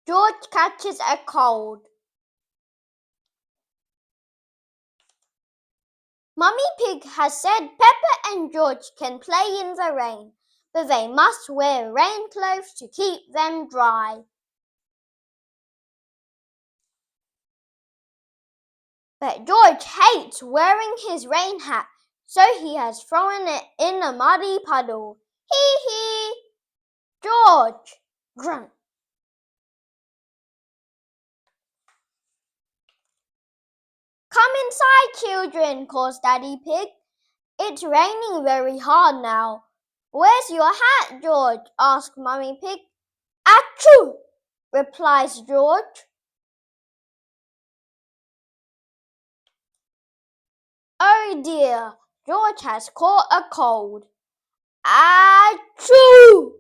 George catches a cold. Mummy Pig has said Peppa and George can play in the rain, but they must wear rain clothes to keep them dry. But George hates wearing his rain hat, so he has thrown it in a muddy puddle. Hee hee! George! Grunt. Come inside, children, calls Daddy Pig. It's raining very hard now. Where's your hat, George? asks Mummy Pig. Achoo! replies George. Oh dear, George has caught a cold. Achoo!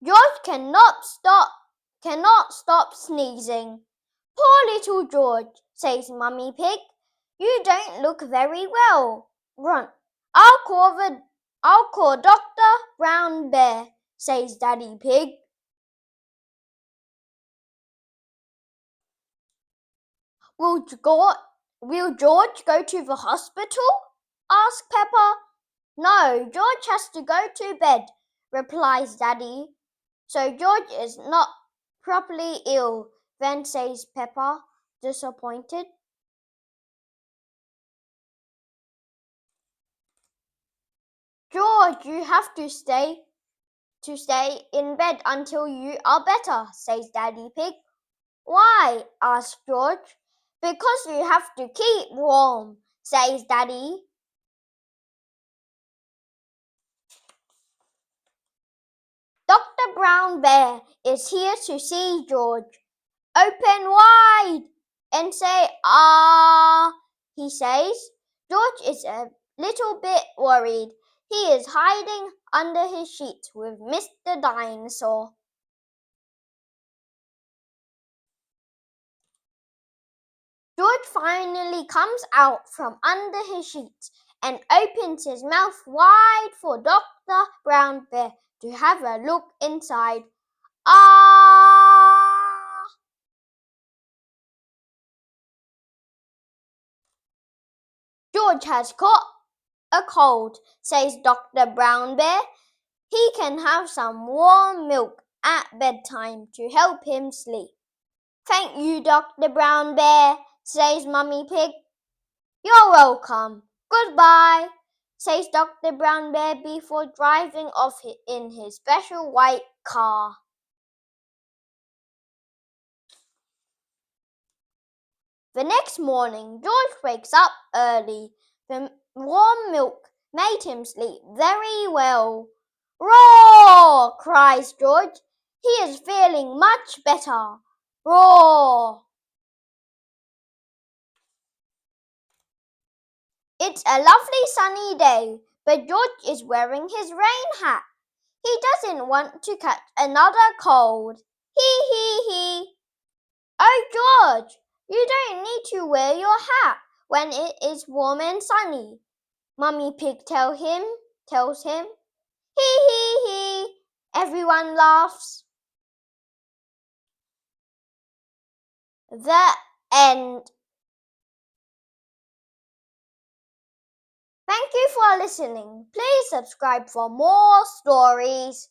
George cannot stop sneezing. Poor little George, says Mummy Pig. You don't look very well. Grunt. I'll call Dr. Brown Bear, says Daddy Pig. Will George go to the hospital? asks Peppa. No, George has to go to bed, replies Daddy. So George is not properly ill, then says Peppa, disappointed. George, you have to stay in bed until you are better, says Daddy Pig. Why? asks George. Because you have to keep warm, says Daddy. Dr. Brown Bear is here to see George. Open wide and say, ah, he says. George is a little bit worried. He is hiding under his sheets with Mr. Dinosaur. George finally comes out from under his sheets and opens his mouth wide for Dr. Brown Bear to have a look inside. Ah! George has caught a cold, says Dr. Brown Bear. He can have some warm milk at bedtime to help him sleep. Thank you, Dr. Brown Bear, says Mummy Pig. You're welcome. Goodbye, says Dr. Brown Bear before driving off in his special white car. The next morning, George wakes up early. The warm milk made him sleep very well. Roar! cries George. He is feeling much better. Roar! It's a lovely sunny day, but George is wearing his rain hat. He doesn't want to catch another cold. Hee hee hee. Oh, George, you don't need to wear your hat when it is warm and sunny, Mummy Pig tells him. Hee hee hee. Everyone laughs. The end. Thank you for listening. Please subscribe for more stories.